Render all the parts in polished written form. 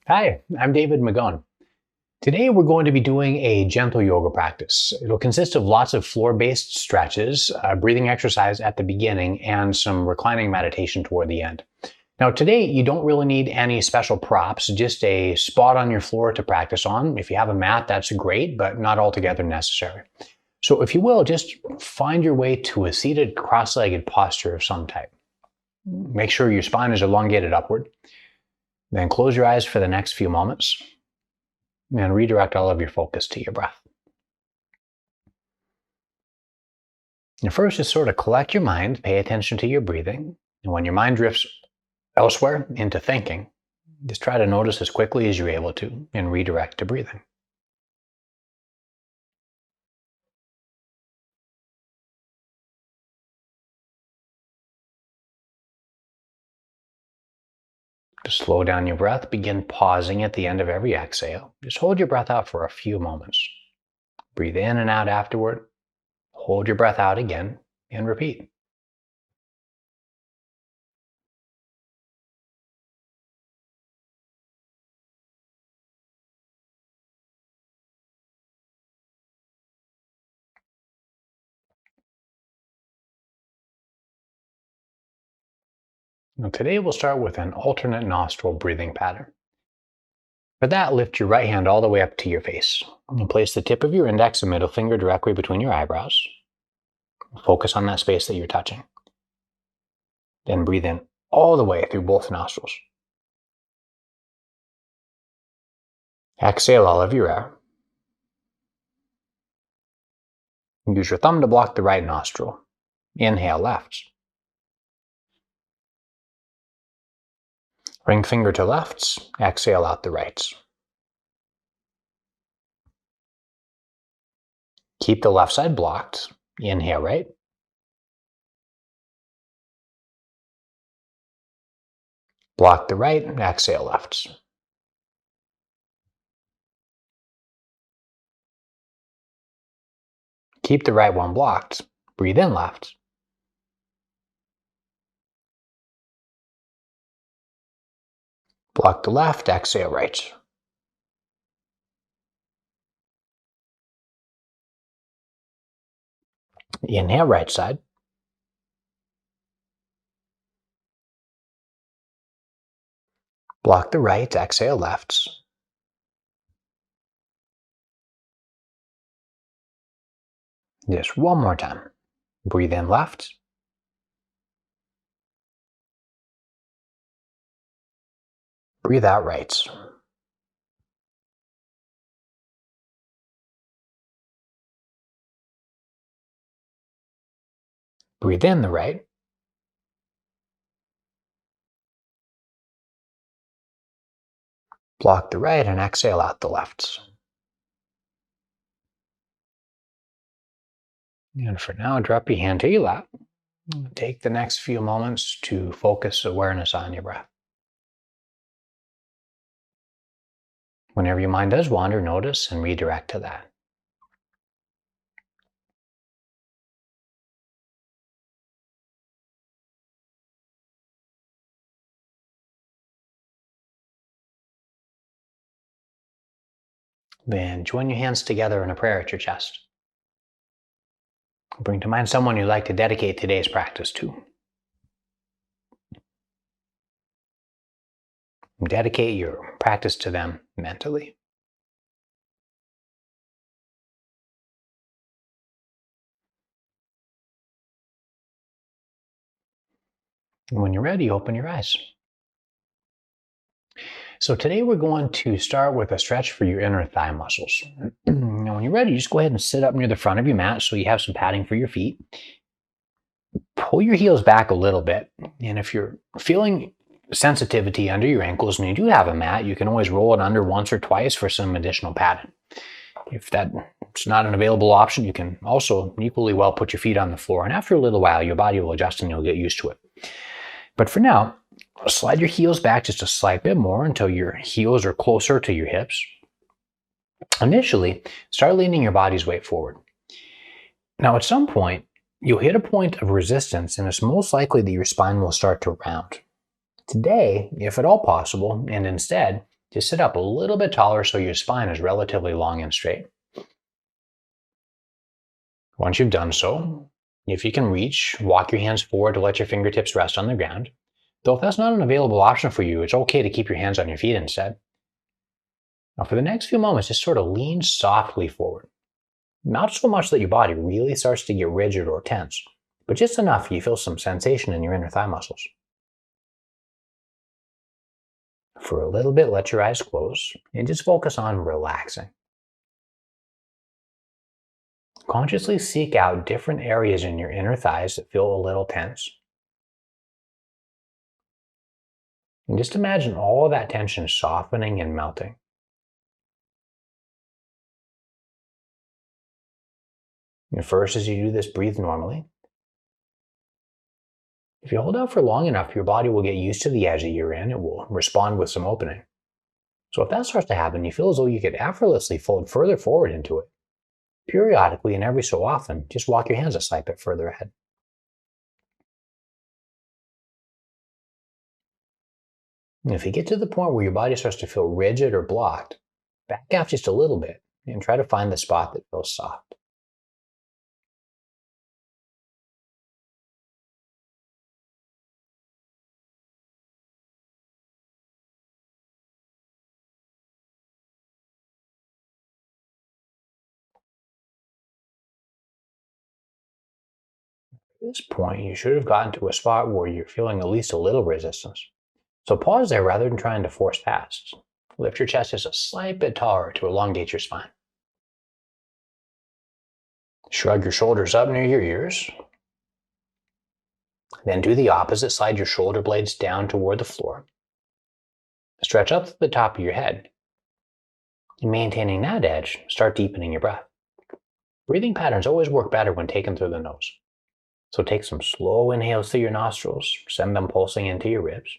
Hi, I'm David Magone. Today we're going to be doing a gentle yoga practice. It'll consist of lots of floor-based stretches, a breathing exercise at the beginning, and some reclining meditation toward the end. Now today you don't really need any special props, just a spot on your floor to practice on. If you have a mat, that's great, but not altogether necessary. So if you will, just find your way to a seated cross-legged posture of some type. Make sure your spine is elongated upward. Then close your eyes for the next few moments and redirect all of your focus to your breath. And first, just sort of collect your mind, pay attention to your breathing. And when your mind drifts elsewhere into thinking, just try to notice as quickly as you're able to and redirect to breathing. To slow down your breath, begin pausing at the end of every exhale. Just hold your breath out for a few moments. Breathe in and out afterward. Hold your breath out again and repeat. Now today we'll start with an alternate nostril breathing pattern. For that, lift your right hand all the way up to your face and place the tip of your index and middle finger directly between your eyebrows. Focus on that space that you're touching. Then breathe in all the way through both nostrils. Exhale all of your air. Use your thumb to block the right nostril. Inhale left. Ring finger to left. Exhale out the right. Keep the left side blocked. Inhale right. Block the right. Exhale left. Keep the right one blocked. Breathe in left. Block the left. Exhale right. Inhale right side. Block the right. Exhale left. Just one more time. Breathe in left. Breathe out right. Breathe in the right. Block the right and exhale out the left. And for now, drop your hand to your lap. Take the next few moments to focus awareness on your breath. Whenever your mind does wander, notice and redirect to that. Then join your hands together in a prayer at your chest. Bring to mind someone you'd like to dedicate today's practice to. Dedicate your practice to them mentally. And when you're ready, open your eyes. So today we're going to start with a stretch for your inner thigh muscles. Now when you're ready, just go ahead and sit up near the front of your mat so you have some padding for your feet. Pull your heels back a little bit. And if you're feeling sensitivity under your ankles and you do have a mat, you can always roll it under once or twice for some additional padding. If that's not an available option, you can also equally well put your feet on the floor. And after a little while, your body will adjust and you'll get used to it. But for now, slide your heels back just a slight bit more until your heels are closer to your hips. Initially, start leaning your body's weight forward. Now at some point, you'll hit a point of resistance and it's most likely that your spine will start to round. Today, if at all possible, and instead, Just sit up a little bit taller so your spine is relatively long and straight. Once you've done so, if you can reach, walk your hands forward to let your fingertips rest on the ground. Though if that's not an available option for you, it's okay to keep your hands on your feet instead. Now for the next few moments, just sort of lean softly forward. Not so much that your body really starts to get rigid or tense, but just enough you feel some sensation in your inner thigh muscles. For a little bit, let your eyes close and just focus on relaxing. Consciously seek out different areas in your inner thighs that feel a little tense. And just imagine all of that tension softening and melting. And first, as you do this, breathe normally. If you hold out for long enough, your body will get used to the edge that you're in. It will respond with some opening. So if that starts to happen, you feel as though you could effortlessly fold further forward into it. Periodically and every so often, just walk your hands a slight bit further ahead. And if you get to the point where your body starts to feel rigid or blocked, back out just a little bit and try to find the spot that feels soft. At this point, you should have gotten to a spot where you're feeling at least a little resistance. So pause there rather than trying to force past. Lift your chest just a slight bit taller to elongate your spine. Shrug your shoulders up near your ears. Then do the opposite, slide your shoulder blades down toward the floor. Stretch up to the top of your head. And maintaining that edge, start deepening your breath. Breathing patterns always work better when taken through the nose. So take some slow inhales through your nostrils, send them pulsing into your ribs.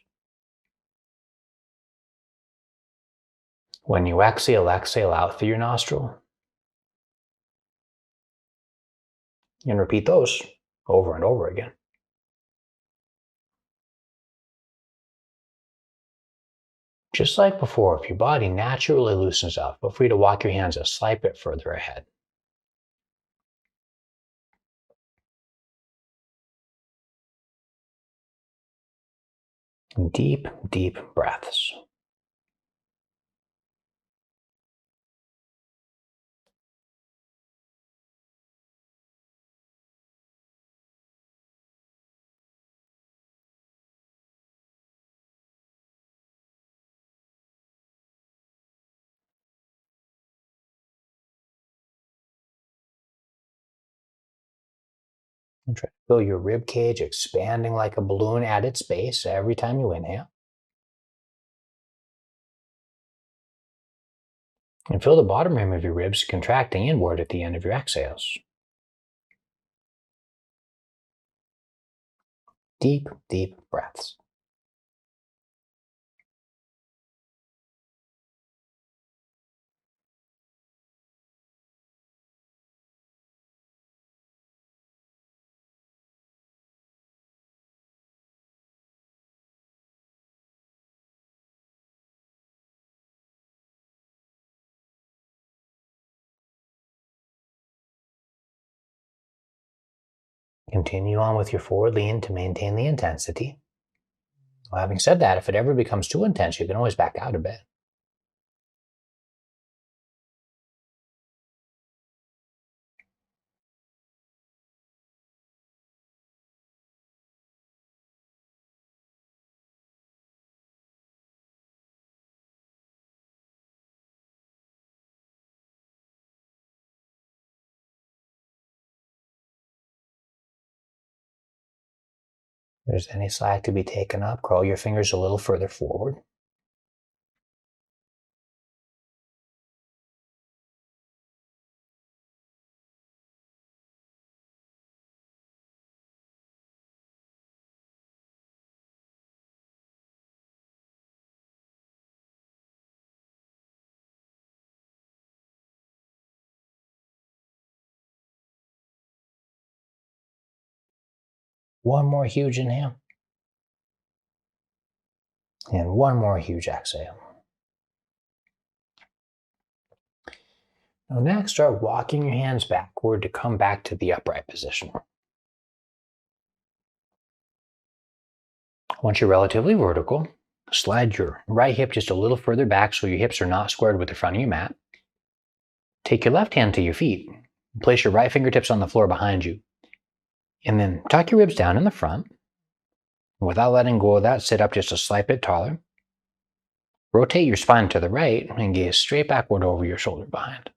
When you exhale out through your nostril. And repeat those over and over again. Just like before, if your body naturally loosens up, feel free to walk your hands a slight bit further ahead. Deep, deep breaths. And try to feel your rib cage expanding like a balloon at its base every time you inhale. And feel the bottom rim of your ribs contracting inward at the end of your exhales. Deep, deep breaths. Continue on with your forward lean to maintain the intensity. Well, having said that, if it ever becomes too intense, you can always back out a bit. If there's any slack to be taken up, crawl your fingers a little further forward. One more huge inhale. And one more huge exhale. Now next, start walking your hands backward to come back to the upright position. Once you're relatively vertical, slide your right hip just a little further back so your hips are not squared with the front of your mat. Take your left hand to your feet. Place your right fingertips on the floor behind you. And then tuck your ribs down in the front. Without letting go of that, sit up just a slight bit taller. Rotate your spine to the right and gaze straight backward over your shoulder behind.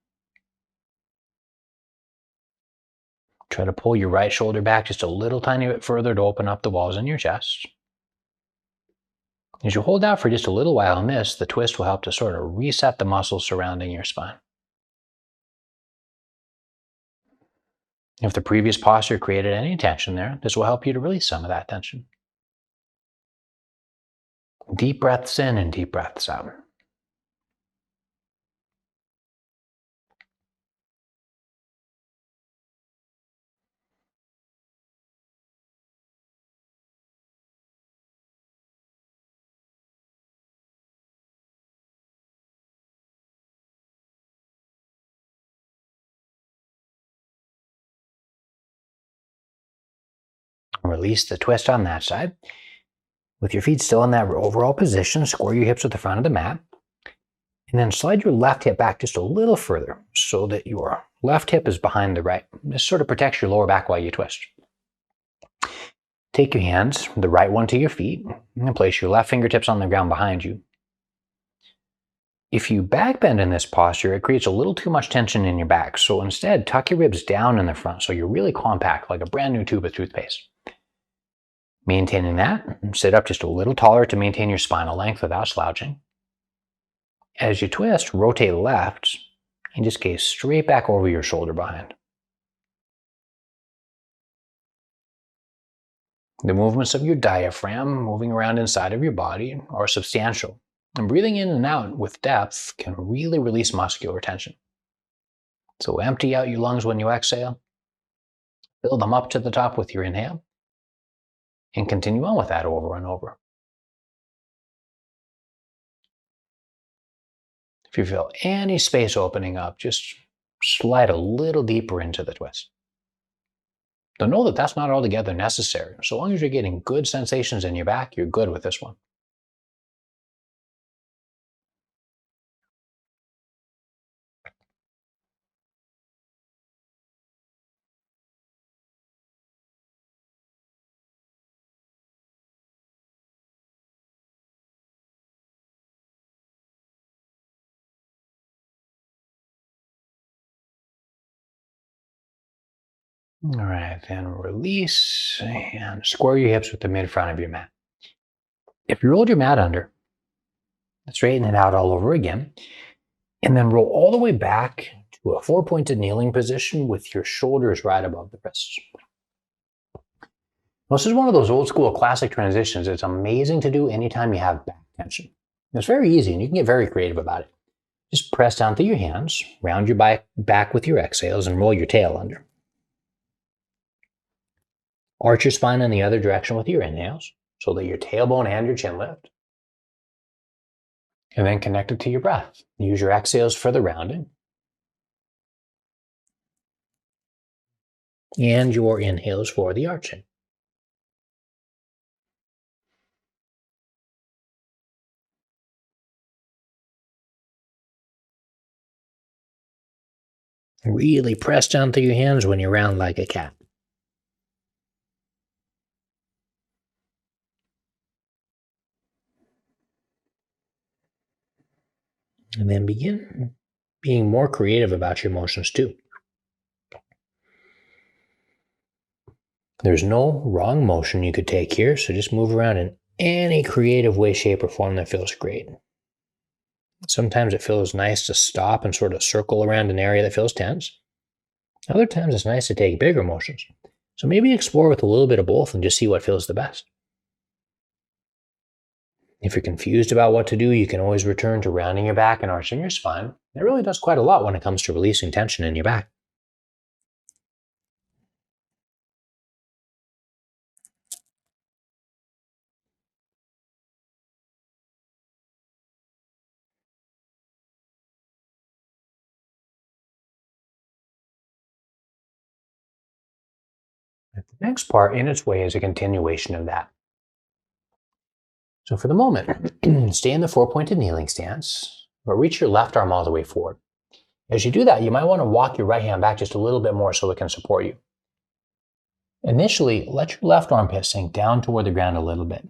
Try to pull your right shoulder back just a little tiny bit further to open up the walls in your chest. As you hold out for just a little while in this, the twist will help to sort of reset the muscles surrounding your spine. If the previous posture created any tension there, this will help you to release some of that tension. Deep breaths in and deep breaths out. Release the twist on that side. With your feet still in that overall position, square your hips with the front of the mat. And then slide your left hip back just a little further so that your left hip is behind the right. This sort of protects your lower back while you twist. Take your hands, the right one to your feet, and place your left fingertips on the ground behind you. If you back bend in this posture, it creates a little too much tension in your back. So instead, tuck your ribs down in the front so you're really compact, like a brand new tube of toothpaste. Maintaining that, sit up just a little taller to maintain your spinal length without slouching. As you twist, rotate left and just gaze straight back over your shoulder behind. The movements of your diaphragm moving around inside of your body are substantial, and breathing in and out with depth can really release muscular tension. So empty out your lungs when you exhale, fill them up to the top with your inhale, and continue on with that over and over. If you feel any space opening up, just slide a little deeper into the twist. But know that that's not altogether necessary. So long as you're getting good sensations in your back, you're good with this one. All right, then release and square your hips with the mid front of your mat. If you rolled your mat under, straighten it out all over again, and then roll all the way back to a four-pointed kneeling position with your shoulders right above the wrists. This is one of those old school classic transitions. It's amazing to do anytime you have back tension. It's very easy and you can get very creative about it. Just press down through your hands, round your back with your exhales, and roll your tail under. Arch your spine in the other direction with your inhales so that your tailbone and your chin lift. And then connect it to your breath. Use your exhales for the rounding. And your inhales for the arching. Really press down through your hands when you round like a cat. And then begin being more creative about your motions too. There's no wrong motion you could take here, so just move around in any creative way, shape, or form that feels great. Sometimes it feels nice to stop and sort of circle around an area that feels tense. Other times it's nice to take bigger motions. So maybe explore with a little bit of both and just see what feels the best. If you're confused about what to do, you can always return to rounding your back and arching your spine. It really does quite a lot when it comes to releasing tension in your back. Next part in its way is a continuation of that. So for the moment, stay in the four-pointed kneeling stance, but reach your left arm all the way forward. As you do that, you might want to walk your right hand back just a little bit more so it can support you. Initially, let your left armpit sink down toward the ground a little bit.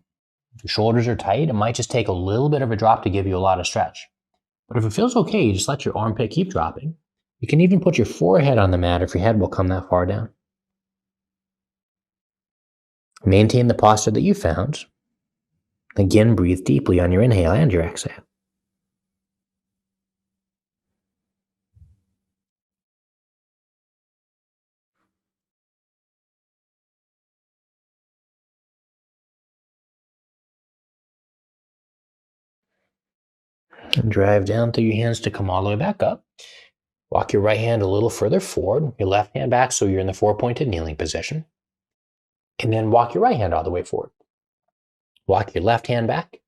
If your shoulders are tight, it might just take a little bit of a drop to give you a lot of stretch. But if it feels okay, you just let your armpit keep dropping. You can even put your forehead on the mat if your head will come that far down. Maintain the posture that you found. Again, breathe deeply on your inhale and your exhale. And drive down through your hands to come all the way back up. Walk your right hand a little further forward, your left hand back so you're in the four-pointed kneeling position. And then walk your right hand all the way forward. Walk your left hand back.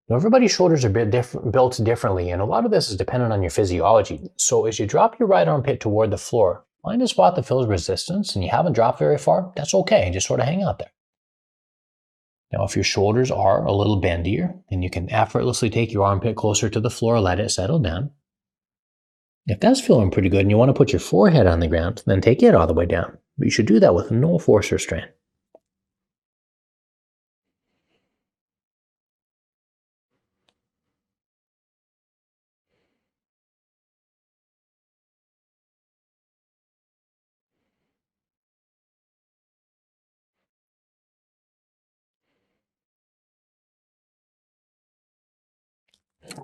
Now, everybody's shoulders are built differently, and a lot of this is dependent on your physiology. So as you drop your right armpit toward the floor, find a spot that feels resistance and you haven't dropped very far, that's okay, just sort of hang out there. Now, if your shoulders are a little bendier, then you can effortlessly take your armpit closer to the floor, let it settle down. If that's feeling pretty good and you want to put your forehead on the ground, then take it all the way down. But you should do that with no force or strain.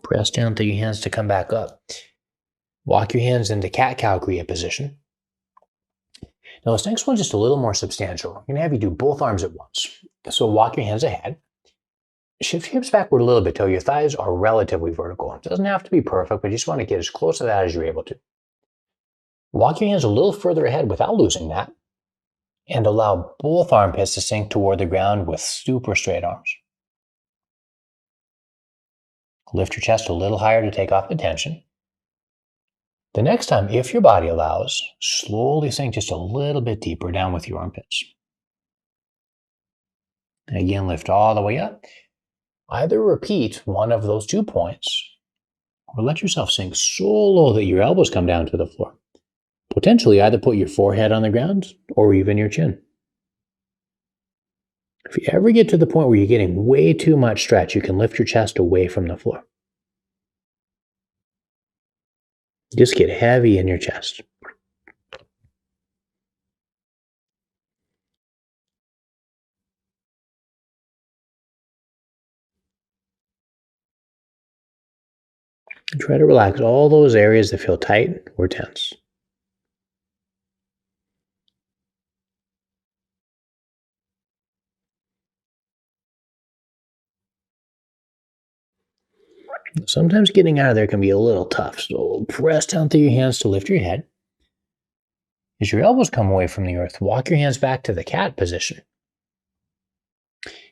Press down through your hands to come back up. Walk your hands into cat-cow kriya position. Now this next one's just a little more substantial. I'm going to have you do both arms at once. So walk your hands ahead. Shift your hips backward a little bit till your thighs are relatively vertical. It doesn't have to be perfect, but you just want to get as close to that as you're able to. Walk your hands a little further ahead without losing that. And allow both armpits to sink toward the ground with super straight arms. Lift your chest a little higher to take off the tension. The next time, if your body allows, slowly sink just a little bit deeper down with your armpits. And again, lift all the way up. Either repeat one of those 2 points, or let yourself sink so low that your elbows come down to the floor. Potentially either put your forehead on the ground or even your chin. If you ever get to the point where you're getting way too much stretch, you can lift your chest away from the floor. Just get heavy in your chest. And try to relax all those areas that feel tight or tense. Sometimes getting out of there can be a little tough, so press down through your hands to lift your head. As your elbows come away from the earth, walk your hands back to the cat position.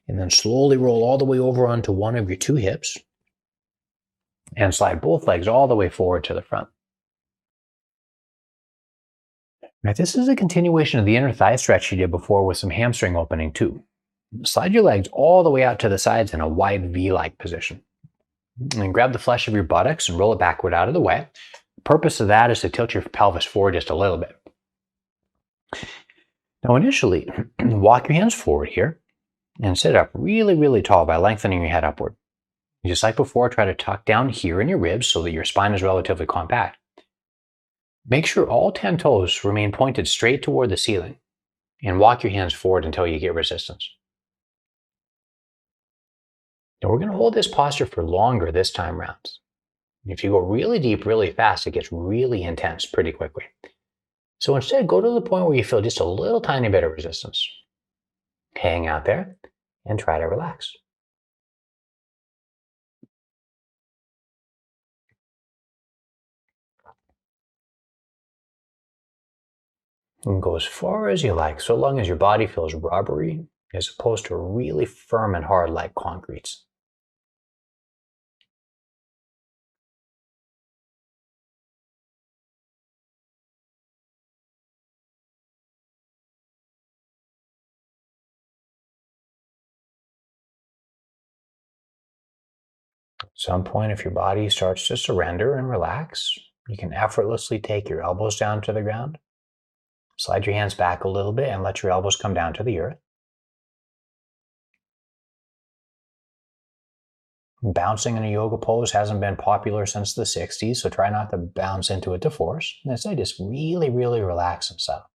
And then slowly roll all the way over onto one of your 2 hips. And slide both legs all the way forward to the front. Now, this is a continuation of the inner thigh stretch you did before with some hamstring opening too. Slide your legs all the way out to the sides in a wide V-like position. And grab the flesh of your buttocks and roll it backward out of the way. The purpose of that is to tilt your pelvis forward just a little bit. Now initially, walk your hands forward here and sit up really, really tall by lengthening your head upward. Just like before, try to tuck down here in your ribs so that your spine is relatively compact. Make sure all 10 toes remain pointed straight toward the ceiling and walk your hands forward until you get resistance. Now we're going to hold this posture for longer this time round. If you go really deep, really fast, it gets really intense pretty quickly. So instead, go to the point where you feel just a little tiny bit of resistance. Hang out there and try to relax. And go as far as you like, so long as your body feels rubbery as opposed to really firm and hard like concretes. some point, if your body starts to surrender and relax, you can effortlessly take your elbows down to the ground, slide your hands back a little bit, and let your elbows come down to the earth. Bouncing in a yoga pose hasn't been popular since the 60s, so try not to bounce into it to force. Instead, just really, really relax and settle.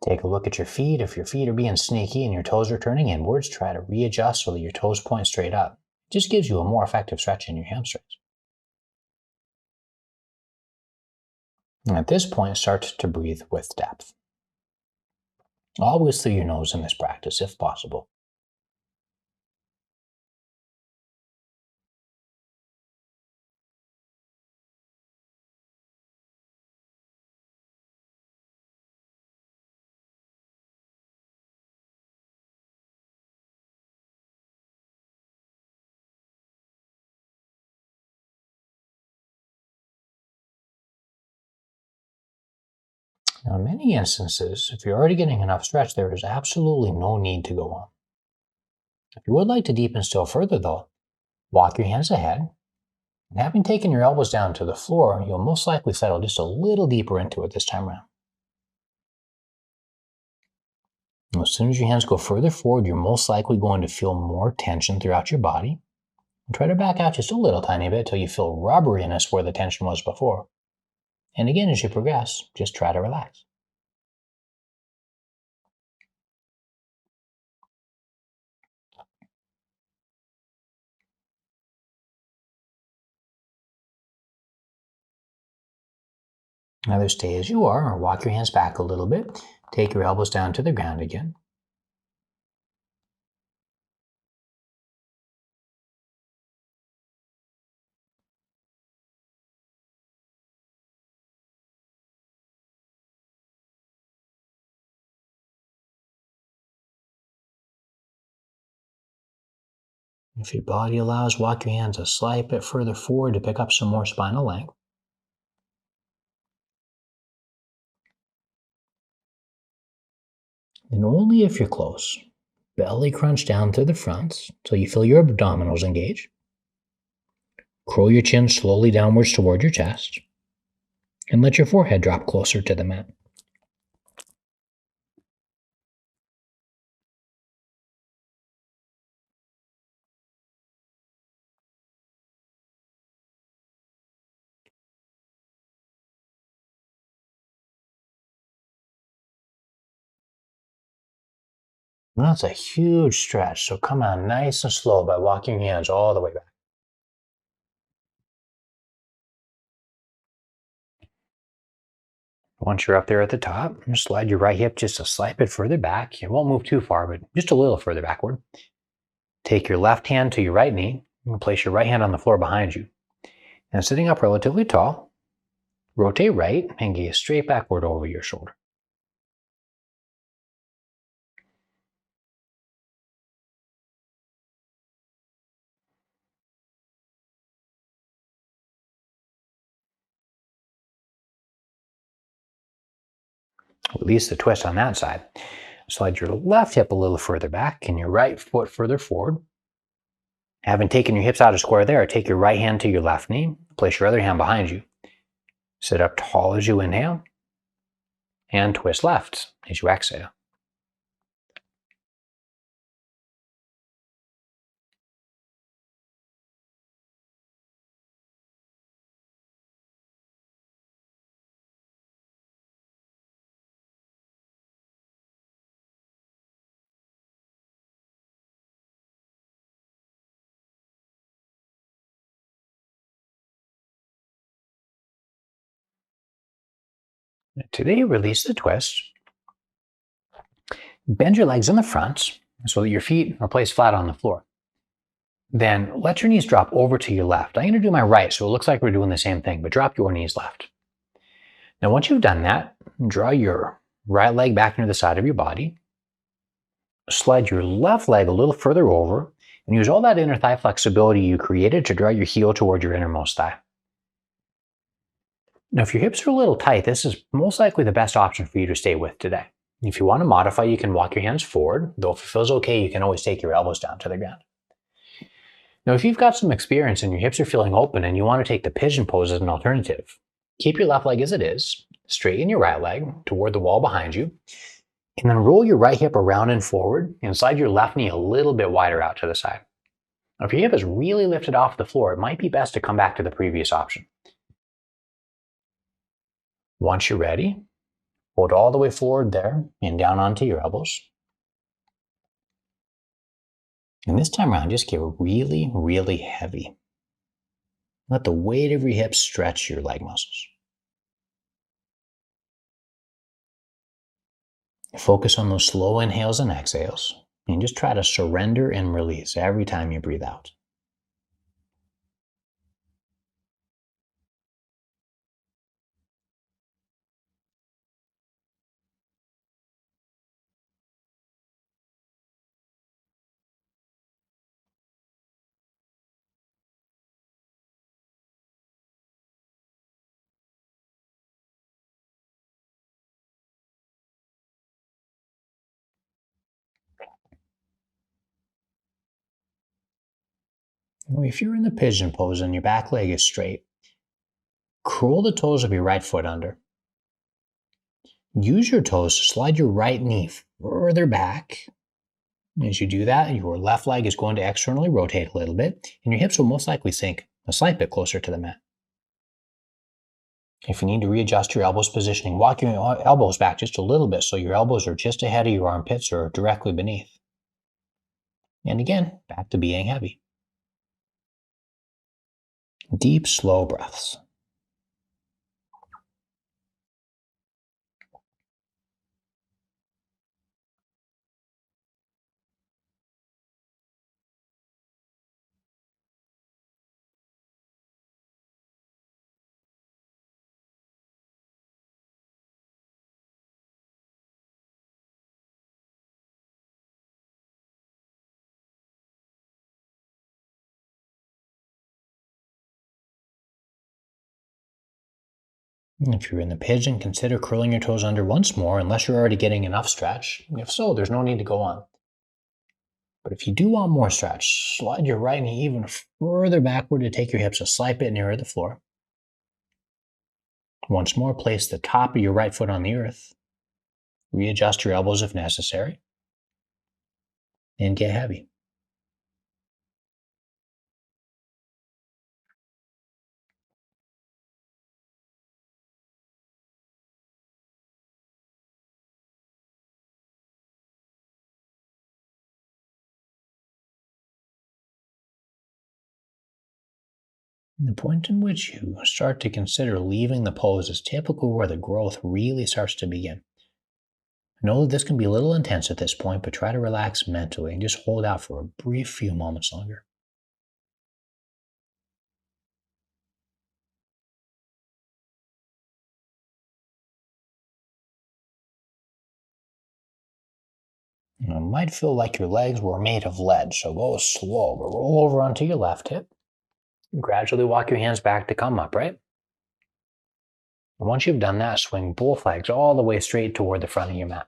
Take a look at your feet. If your feet are being sneaky and your toes are turning inwards, try to readjust so that your toes point straight up. It just gives you a more effective stretch in your hamstrings. And at this point, start to breathe with depth. Always through your nose in this practice, if possible. Now, in many instances, if you're already getting enough stretch, there is absolutely no need to go on. If you would like to deepen still further, though, walk your hands ahead, and having taken your elbows down to the floor, you'll most likely settle just a little deeper into it this time around. Now, as soon as your hands go further forward, you're most likely going to feel more tension throughout your body. And try to back out just a little tiny bit till you feel rubberiness where the tension was before. And again, as you progress, just try to relax. Either stay as you are or walk your hands back a little bit. Take your elbows down to the ground again. If your body allows, walk your hands a slight bit further forward to pick up some more spinal length. And only if you're close, belly crunch down to the front till you feel your abdominals engage. Curl your chin slowly downwards toward your chest. And let your forehead drop closer to the mat. And that's a huge stretch, so come on nice and slow by walking your hands all the way back. Once you're up there at the top, slide your right hip just a slight bit further back. It won't move too far, but just a little further backward. Take your left hand to your right knee and place your right hand on the floor behind you. And sitting up relatively tall, rotate right and gaze straight backward over your shoulder. Release the twist on that side. Slide your left hip a little further back and your right foot further forward. Having taken your hips out of square there, take your right hand to your left knee, place your other hand behind you. Sit up tall as you inhale, and twist left as you exhale. Today, release the twist. Bend your legs in the front so that your feet are placed flat on the floor. Then let your knees drop over to your left. I'm going to do my right, so it looks like we're doing the same thing, but drop your knees left. Now, once you've done that, draw your right leg back into the side of your body. Slide your left leg a little further over and use all that inner thigh flexibility you created to draw your heel toward your innermost thigh. Now, if your hips are a little tight, this is most likely the best option for you to stay with today. If you want to modify, you can walk your hands forward, though if it feels okay, you can always take your elbows down to the ground. Now, if you've got some experience and your hips are feeling open and you want to take the pigeon pose as an alternative, keep your left leg as it is, straighten your right leg toward the wall behind you, and then roll your right hip around and forward and slide your left knee a little bit wider out to the side. Now, if your hip is really lifted off the floor, it might be best to come back to the previous option. Once you're ready, hold all the way forward there and down onto your elbows. And this time around, just get really, really heavy. Let the weight of your hips stretch your leg muscles. Focus on those slow inhales and exhales, and just try to surrender and release every time you breathe out. If you're in the pigeon pose and your back leg is straight, curl the toes of your right foot under. Use your toes to slide your right knee further back. As you do that, your left leg is going to externally rotate a little bit, and your hips will most likely sink a slight bit closer to the mat. If you need to readjust your elbows positioning, walk your elbows back just a little bit so your elbows are just ahead of your armpits or directly beneath. And again, back to being heavy. Deep, slow breaths. If you're in the pigeon, consider curling your toes under once more, unless you're already getting enough stretch. If so, there's no need to go on. But if you do want more stretch, slide your right knee even further backward to take your hips a slight bit nearer the floor. Once more, place the top of your right foot on the earth. Readjust your elbows if necessary. And get heavy. The point in which you start to consider leaving the pose is typically where the growth really starts to begin. Know that this can be a little intense at this point, but try to relax mentally and just hold out for a brief few moments longer. It might feel like your legs were made of lead, so go slow, but roll over onto your left hip. Gradually walk your hands back to come upright. And once you've done that, swing both legs all the way straight toward the front of your mat.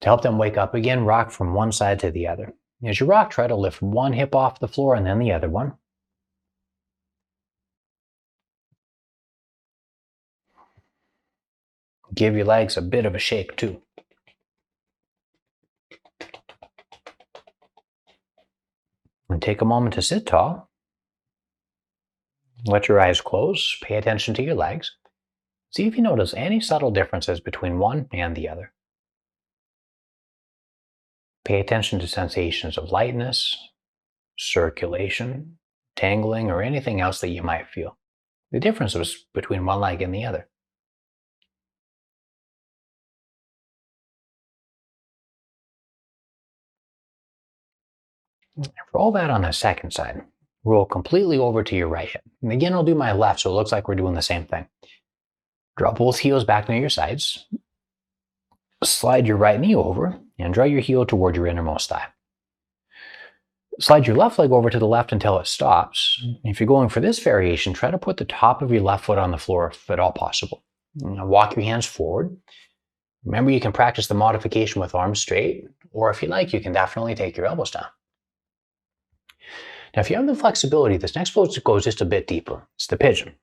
To help them wake up again, rock from one side to the other. As you rock, try to lift one hip off the floor and then the other one. Give your legs a bit of a shake too. And take a moment to sit tall. Let your eyes close. Pay attention to your legs. See if you notice any subtle differences between one and the other. Pay attention to sensations of lightness, circulation, tangling, or anything else that you might feel. The differences between one leg and the other. Roll that on the second side. Roll completely over to your right hip. And again, I'll do my left so it looks like we're doing the same thing. Draw both heels back near your sides. Slide your right knee over and draw your heel toward your innermost thigh. Slide your left leg over to the left until it stops. If you're going for this variation, try to put the top of your left foot on the floor if at all possible. Now walk your hands forward. Remember, you can practice the modification with arms straight, or if you like, you can definitely take your elbows down. Now, if you have the flexibility, this next pose goes just a bit deeper. It's the pigeon.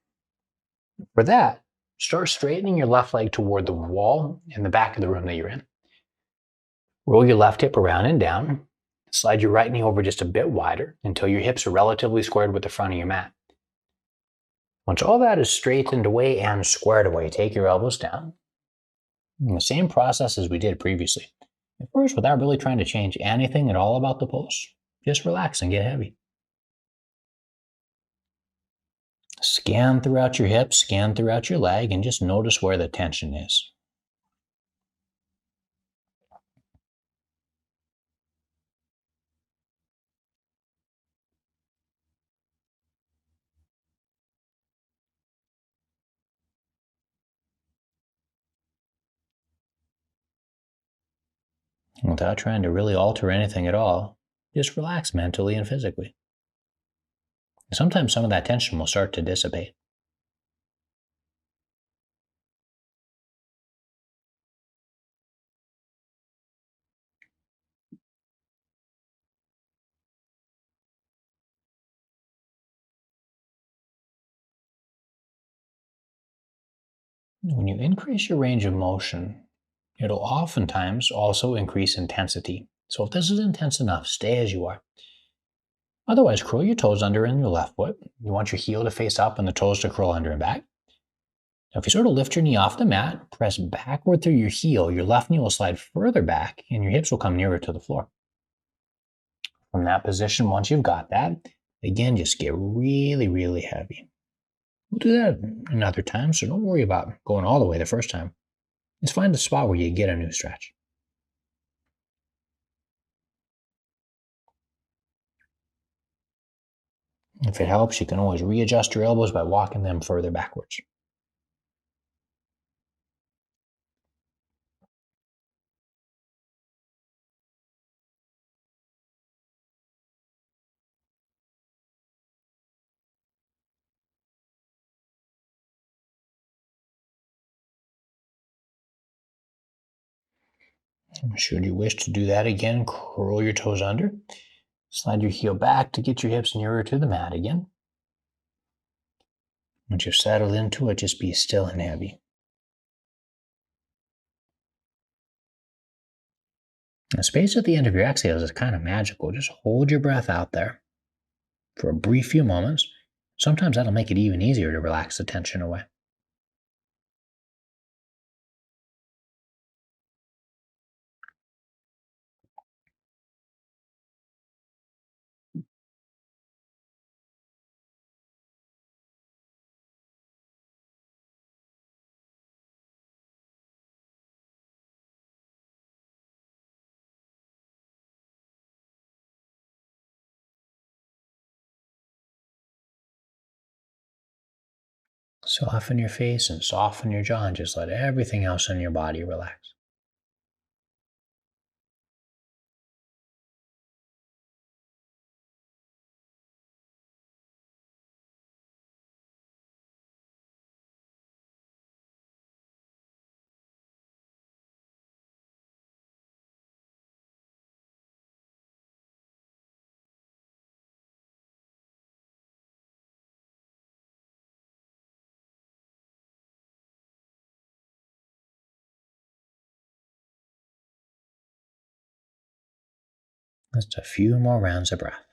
For that, start straightening your left leg toward the wall in the back of the room that you're in. Roll your left hip around and down. Slide your right knee over just a bit wider until your hips are relatively squared with the front of your mat. Once all that is straightened away and squared away, take your elbows down. And the same process as we did previously. At first, without really trying to change anything at all about the pose, just relax and get heavy. Scan throughout your hips, scan throughout your leg, and just notice where the tension is. Without trying to really alter anything at all, just relax mentally and physically. Sometimes some of that tension will start to dissipate. When you increase your range of motion, it'll oftentimes also increase intensity. So if this is intense enough, stay as you are. Otherwise, curl your toes under in your left foot. You want your heel to face up and the toes to curl under and back. Now, if you sort of lift your knee off the mat, press backward through your heel, your left knee will slide further back and your hips will come nearer to the floor. From that position, once you've got that, again, just get really, really heavy. We'll do that another time, so don't worry about going all the way the first time. Just find a spot where you get a new stretch. If it helps, you can always readjust your elbows by walking them further backwards. Should you wish to do that again, curl your toes under. Slide your heel back to get your hips nearer to the mat again. Once you've settled into it, just be still and heavy. The space at the end of your exhales is kind of magical. Just hold your breath out there for a brief few moments. Sometimes that'll make it even easier to relax the tension away. Soften your face and soften your jaw and just let everything else in your body relax. Just a few more rounds of breath.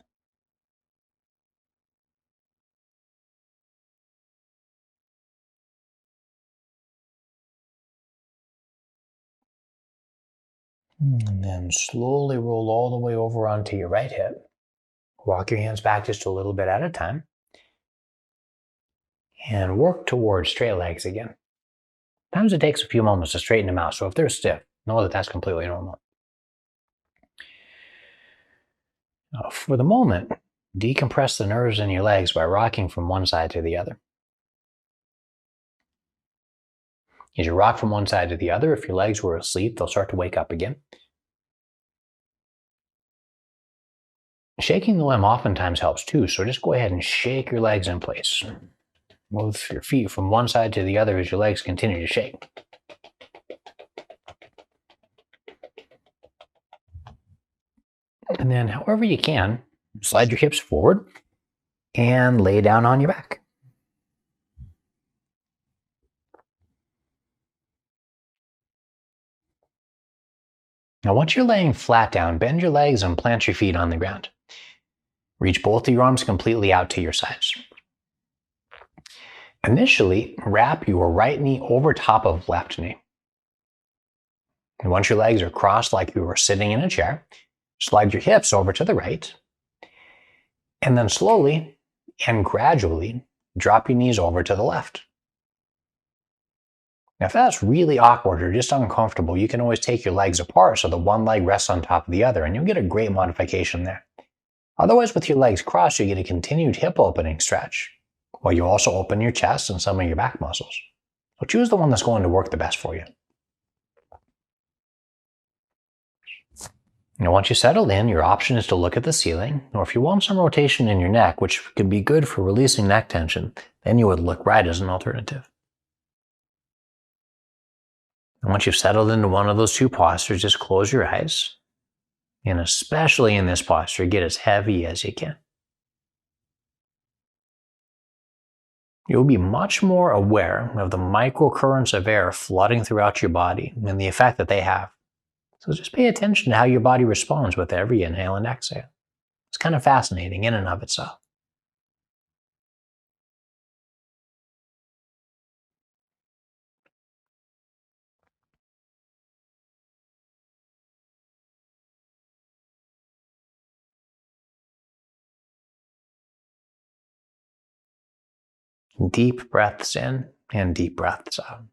And then slowly roll all the way over onto your right hip. Walk your hands back just a little bit at a time. And work towards straight legs again. Sometimes it takes a few moments to straighten them out, so if they're stiff, know that that's completely normal. Now, for the moment, decompress the nerves in your legs by rocking from one side to the other. As you rock from one side to the other, if your legs were asleep, they'll start to wake up again. Shaking the limb oftentimes helps too, so just go ahead and shake your legs in place. Move your feet from one side to the other as your legs continue to shake. And then, however you can, slide your hips forward and lay down on your back. Now, once you're laying flat down, bend your legs and plant your feet on the ground. Reach both of your arms completely out to your sides. Initially, wrap your right knee over top of left knee. And once your legs are crossed like you were sitting in a chair, slide your hips over to the right. And then slowly and gradually drop your knees over to the left. Now, if that's really awkward or just uncomfortable, you can always take your legs apart so the one leg rests on top of the other, and you'll get a great modification there. Otherwise, with your legs crossed, you get a continued hip opening stretch, while you also open your chest and some of your back muscles. So choose the one that's going to work the best for you. Now, once you're settled in, your option is to look at the ceiling, or if you want some rotation in your neck, which could be good for releasing neck tension, then you would look right as an alternative. And once you've settled into one of those two postures, just close your eyes. And especially in this posture, get as heavy as you can. You'll be much more aware of the microcurrents of air flooding throughout your body and the effect that they have. So just pay attention to how your body responds with every inhale and exhale. It's kind of fascinating in and of itself. Deep breaths in and deep breaths out.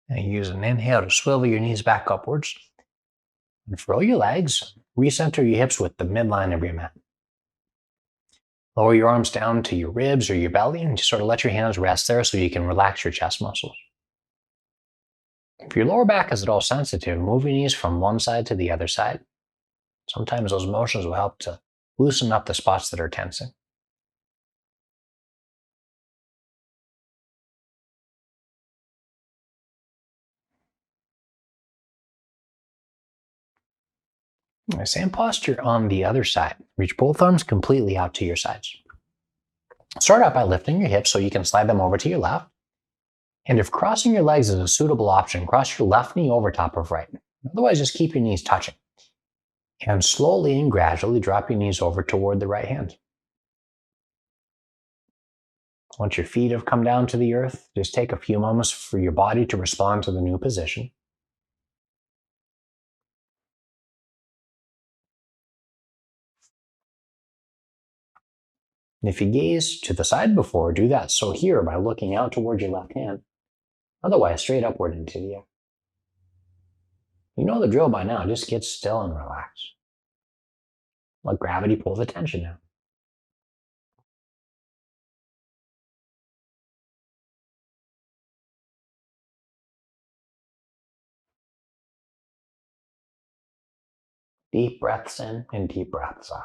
And use an inhale to swivel your knees back upwards. And furrow your legs. Recenter your hips with the midline of your mat. Lower your arms down to your ribs or your belly and just sort of let your hands rest there so you can relax your chest muscles. If your lower back is at all sensitive, move your knees from one side to the other side. Sometimes those motions will help to loosen up the spots that are tensing. Same posture on the other side. Reach both arms completely out to your sides. Start out by lifting your hips so you can slide them over to your left. And if crossing your legs is a suitable option, cross your left knee over top of right. Otherwise, just keep your knees touching. And slowly and gradually drop your knees over toward the right hand. Once your feet have come down to the earth, just take a few moments for your body to respond to the new position. And if you gaze to the side before, do that so here by looking out toward your left hand. Otherwise, straight upward into the air. You know the drill by now. Just get still and relax. Let gravity pull the tension out. Deep breaths in and deep breaths out.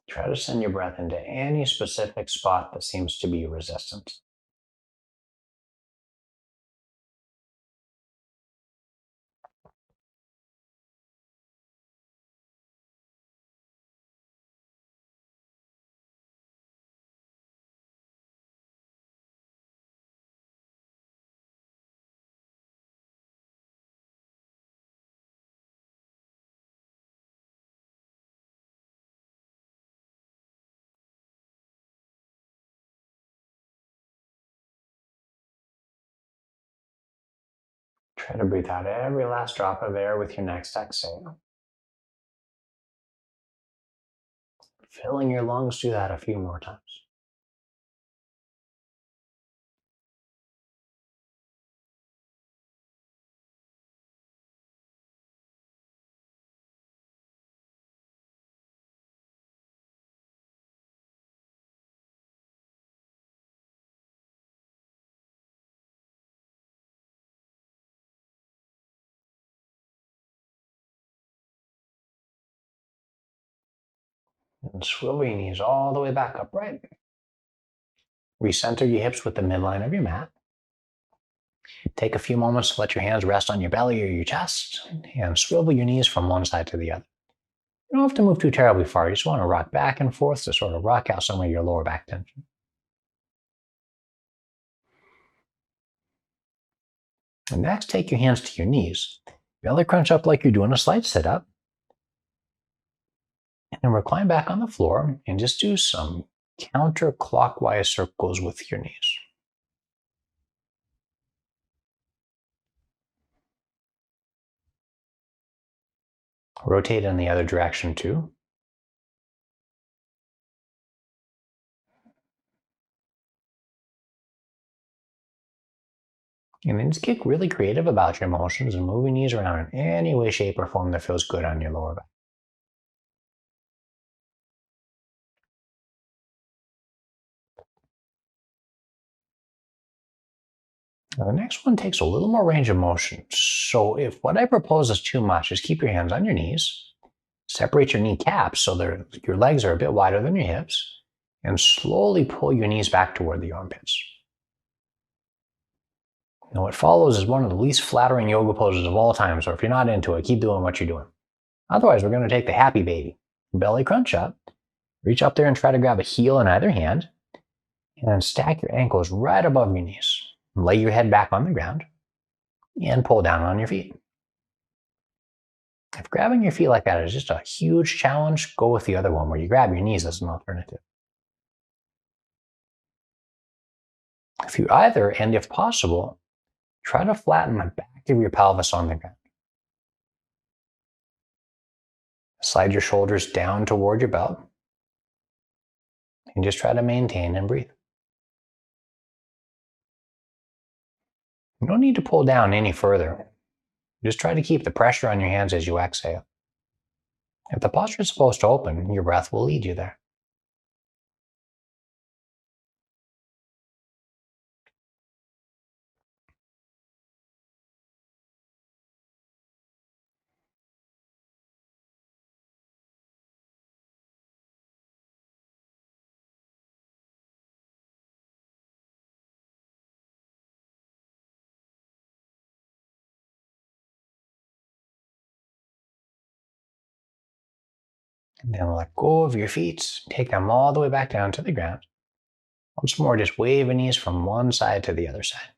Try to send your breath into any specific spot that seems to be resistant. Try to breathe out every last drop of air with your next exhale. Filling your lungs, do that a few more times. And swivel your knees all the way back upright. Recenter your hips with the midline of your mat. Take a few moments to let your hands rest on your belly or your chest, and swivel your knees from one side to the other. You don't have to move too terribly far. You just want to rock back and forth to sort of rock out some of your lower back tension. And next, take your hands to your knees. Belly crunch up like you're doing a slight sit-up. And then recline back on the floor and just do some counterclockwise circles with your knees. Rotate in the other direction too. And then just get really creative about your motions and move your knees around in any way, shape, or form that feels good on your lower back. Now, the next one takes a little more range of motion. So if what I propose is too much, just keep your hands on your knees, separate your kneecaps so your legs are a bit wider than your hips, and slowly pull your knees back toward the armpits. Now what follows is one of the least flattering yoga poses of all time, so if you're not into it, keep doing what you're doing. Otherwise, we're going to take the happy baby. Belly crunch up, reach up there and try to grab a heel in either hand, and then stack your ankles right above your knees. Lay your head back on the ground and pull down on your feet. If grabbing your feet like that is just a huge challenge, go with the other one where you grab your knees as an alternative. If you either, and if possible, try to flatten the back of your pelvis on the ground. Slide your shoulders down toward your belt and just try to maintain and breathe. You don't need to pull down any further. Just try to keep the pressure on your hands as you exhale. If the posture is supposed to open, your breath will lead you there. And then let go of your feet, take them all the way back down to the ground. Once more, just wave your knees from one side to the other side.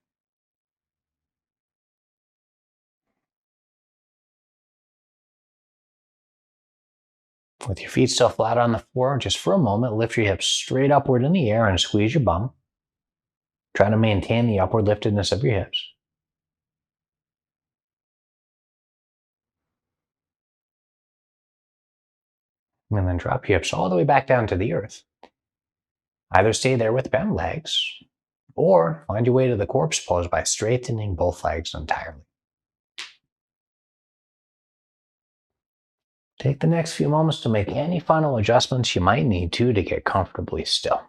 With your feet still flat on the floor, just for a moment, lift your hips straight upward in the air and squeeze your bum. Try to maintain the upward liftedness of your hips. And then drop your hips all the way back down to the earth. Either stay there with bent legs, or find your way to the corpse pose by straightening both legs entirely. Take the next few moments to make any final adjustments you might need to get comfortably still.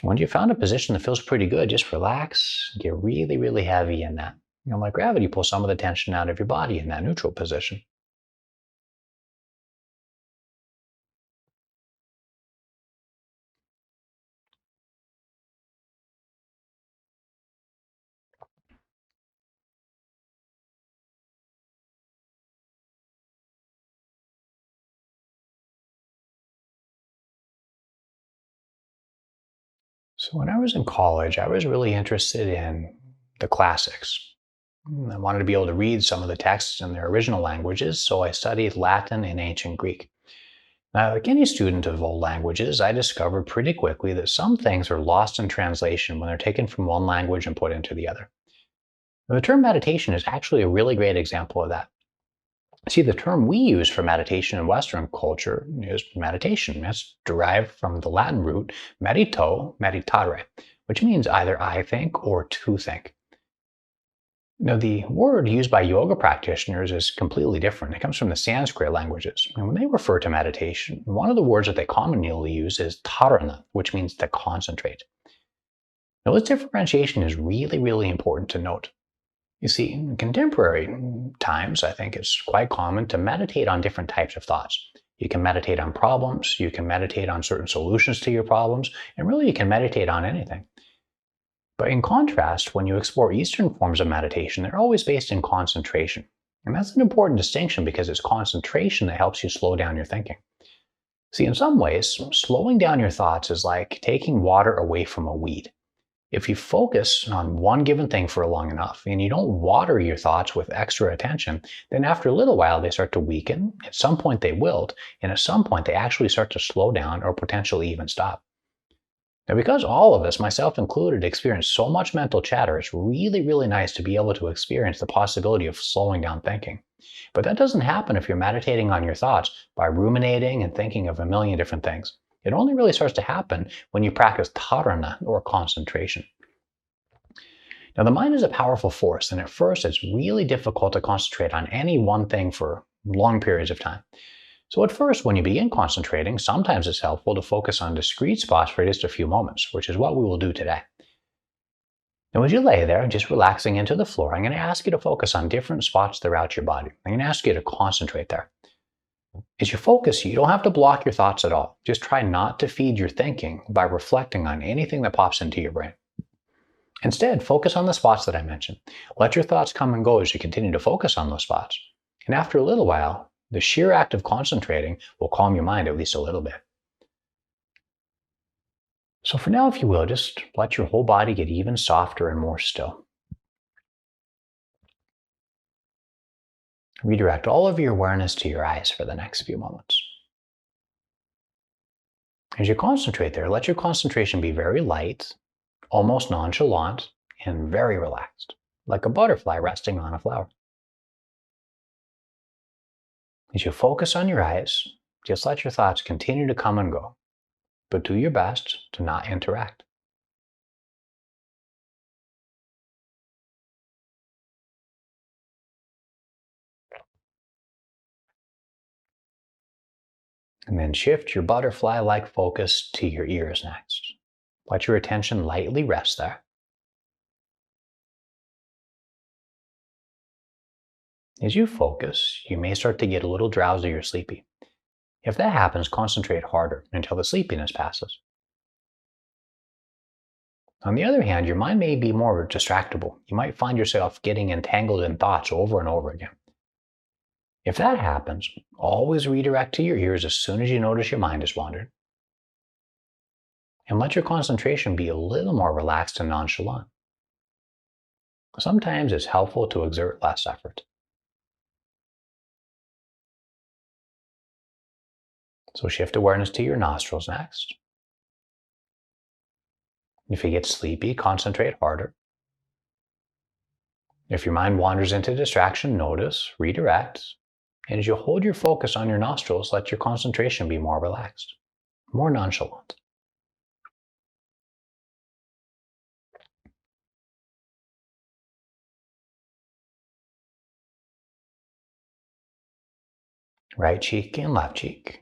Once you've found a position that feels pretty good, just relax, get really, really heavy in that. Let gravity pull some of the tension out of your body in that neutral position. So when I was in college, I was really interested in the classics. I wanted to be able to read some of the texts in their original languages, so I studied Latin and ancient Greek. Now, like any student of all languages, I discovered pretty quickly that some things are lost in translation when they're taken from one language and put into the other. Now, the term meditation is actually a really great example of that. See, the term we use for meditation in Western culture is meditation. It's derived from the Latin root medito, meditare, which means either I think or to think. Now, the word used by yoga practitioners is completely different. It comes from the Sanskrit languages. And when they refer to meditation, one of the words that they commonly use is dharana, which means to concentrate. Now, this differentiation is really, really important to note. You see, in contemporary times, I think it's quite common to meditate on different types of thoughts. You can meditate on problems, you can meditate on certain solutions to your problems, and really you can meditate on anything. But in contrast, when you explore Eastern forms of meditation, they're always based in concentration. And that's an important distinction because it's concentration that helps you slow down your thinking. See, in some ways, slowing down your thoughts is like taking water away from a weed. If you focus on one given thing for long enough and you don't water your thoughts with extra attention, then after a little while they start to weaken. At some point they wilt, and at some point they actually start to slow down or potentially even stop. Now, because all of us, myself included, experience so much mental chatter, it's really, really nice to be able to experience the possibility of slowing down thinking. But that doesn't happen if you're meditating on your thoughts by ruminating and thinking of a million different things. It only really starts to happen when you practice dharana, or concentration. Now, the mind is a powerful force, and at first it's really difficult to concentrate on any one thing for long periods of time. So at first, when you begin concentrating, sometimes it's helpful to focus on discrete spots for just a few moments, which is what we will do today. Now, as you lay there, just relaxing into the floor, I'm going to ask you to focus on different spots throughout your body. I'm going to ask you to concentrate there. As you focus, you don't have to block your thoughts at all. Just try not to feed your thinking by reflecting on anything that pops into your brain. Instead, focus on the spots that I mentioned. Let your thoughts come and go as you continue to focus on those spots. And after a little while, the sheer act of concentrating will calm your mind at least a little bit. So for now, if you will, just let your whole body get even softer and more still. Redirect all of your awareness to your eyes for the next few moments. As you concentrate there, let your concentration be very light, almost nonchalant, and very relaxed, like a butterfly resting on a flower. As you focus on your eyes, just let your thoughts continue to come and go, but do your best to not interact. And then shift your butterfly-like focus to your ears next. Let your attention lightly rest there. As you focus, you may start to get a little drowsy or sleepy. If that happens, concentrate harder until the sleepiness passes. On the other hand, your mind may be more distractible. You might find yourself getting entangled in thoughts over and over again. If that happens, always redirect to your ears as soon as you notice your mind has wandered. And let your concentration be a little more relaxed and nonchalant. Sometimes it's helpful to exert less effort. So shift awareness to your nostrils next. If you get sleepy, concentrate harder. If your mind wanders into distraction, notice, redirect, and as you hold your focus on your nostrils, let your concentration be more relaxed, more nonchalant. Right cheek and left cheek.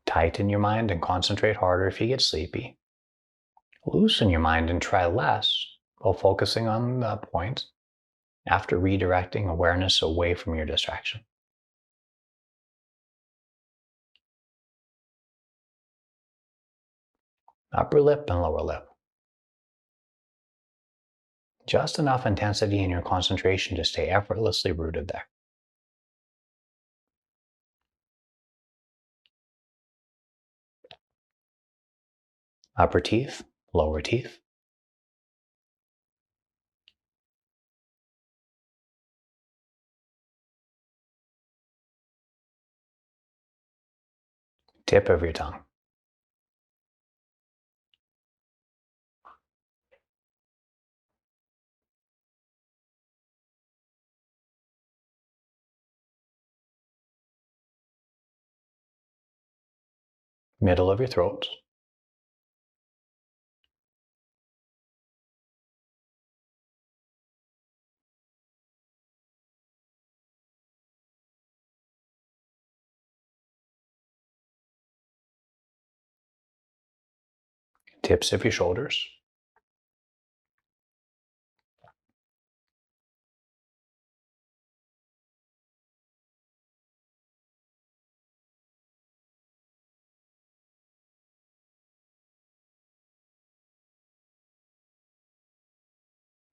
Tighten your mind and concentrate harder if you get sleepy. Loosen your mind and try less while focusing on the point after redirecting awareness away from your distraction. Upper lip and lower lip. Just enough intensity in your concentration to stay effortlessly rooted there. Upper teeth, lower teeth. Tip of your tongue. Middle of your throat. Tips of your shoulders.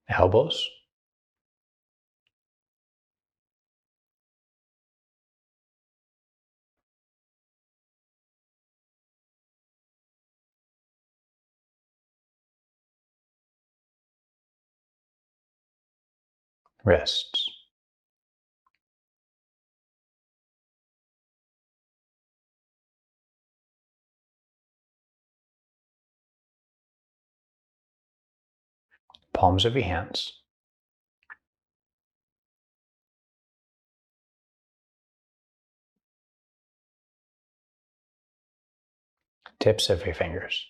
Elbows. Wrists. Palms of your hands. Tips of your fingers.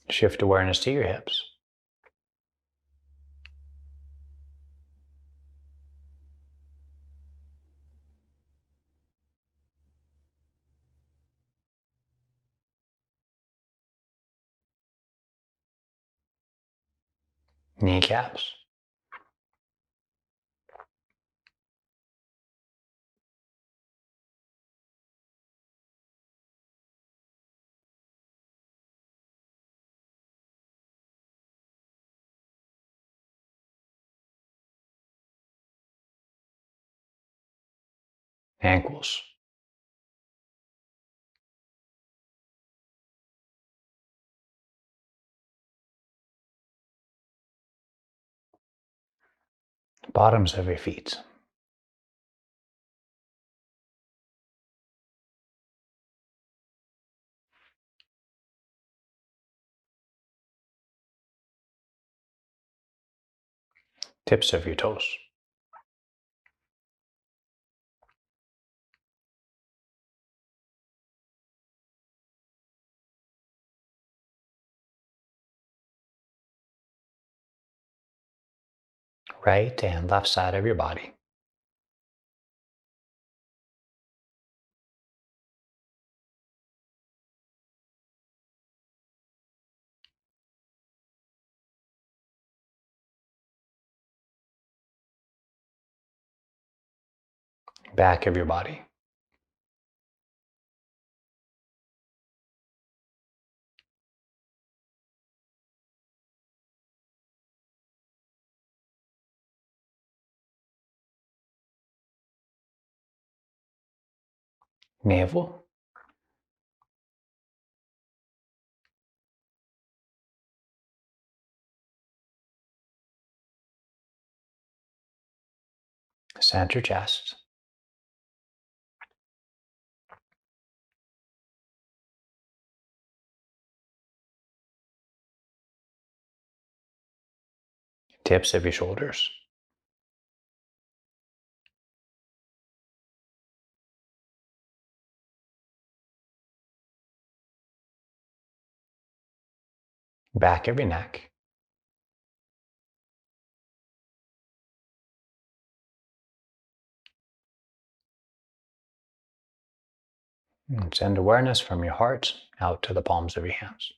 Shift awareness to your hips. Kneecaps. Ankles. Bottoms of your feet. Tips of your toes. Right and left side of your body. Back of your body. Navel. Center chest. Tips of your shoulders. Back of your neck. And send awareness from your heart out to the palms of your hands.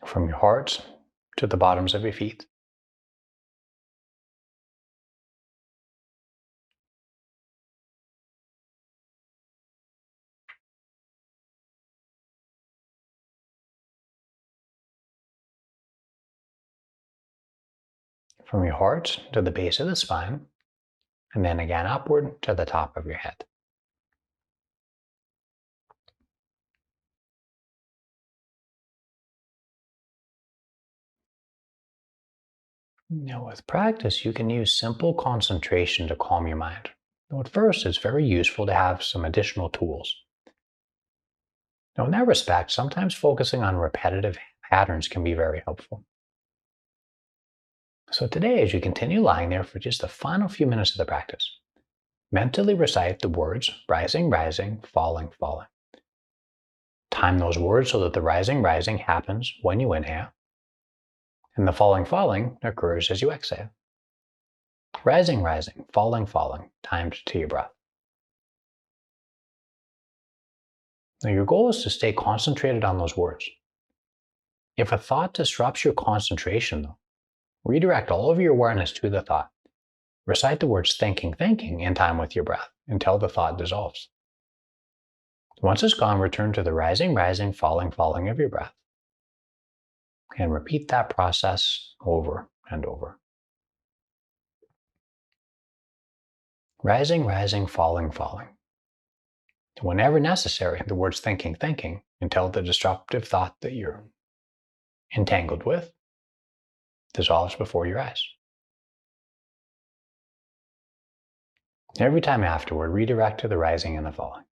From your heart to the bottoms of your feet. from your heart to the base of the spine, and then again upward to the top of your head. Now, with practice, you can use simple concentration to calm your mind. Now, at first, it's very useful to have some additional tools. Now, in that respect, sometimes focusing on repetitive patterns can be very helpful. So today, as you continue lying there for just the final few minutes of the practice, mentally recite the words rising, rising, falling, falling. Time those words so that the rising, rising happens when you inhale, and the falling, falling occurs as you exhale. Rising, rising, falling, falling, timed to your breath. Now, your goal is to stay concentrated on those words. If a thought disrupts your concentration, though, redirect all of your awareness to the thought. Recite the words thinking, thinking in time with your breath until the thought dissolves. Once it's gone, return to the rising, rising, falling, falling of your breath. And repeat that process over and over. Rising, rising, falling, falling. Whenever necessary, the words thinking, thinking until the disruptive thought that you're entangled with dissolves before your eyes. Every time afterward, redirect to the rising and the falling.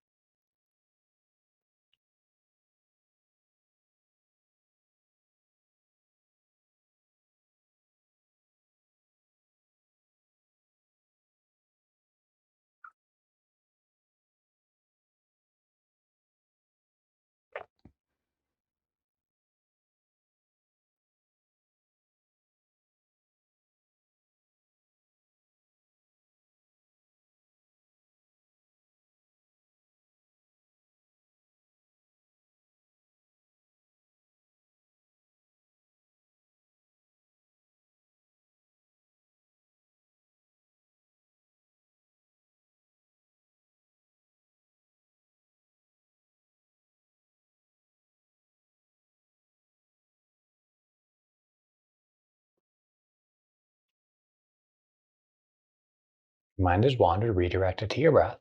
Mind has wandered, redirect it to your breath.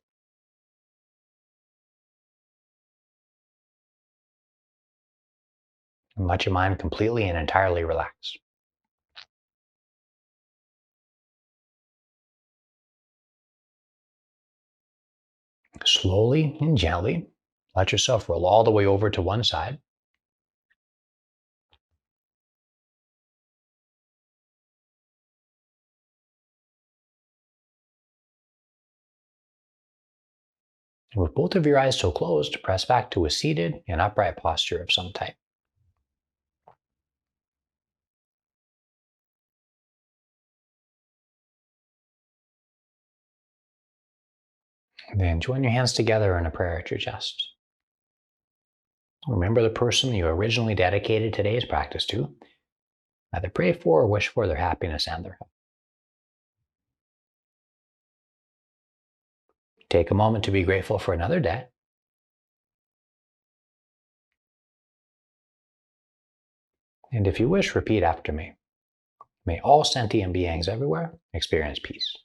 And let your mind completely and entirely relax. Slowly and gently, let yourself roll all the way over to one side. And with both of your eyes still closed, press back to a seated and upright posture of some type. Then join your hands together in a prayer at your chest. Remember the person you originally dedicated today's practice to. Either pray for or wish for their happiness and their health. Take a moment to be grateful for another day. And if you wish, repeat after me. May all sentient beings everywhere experience peace.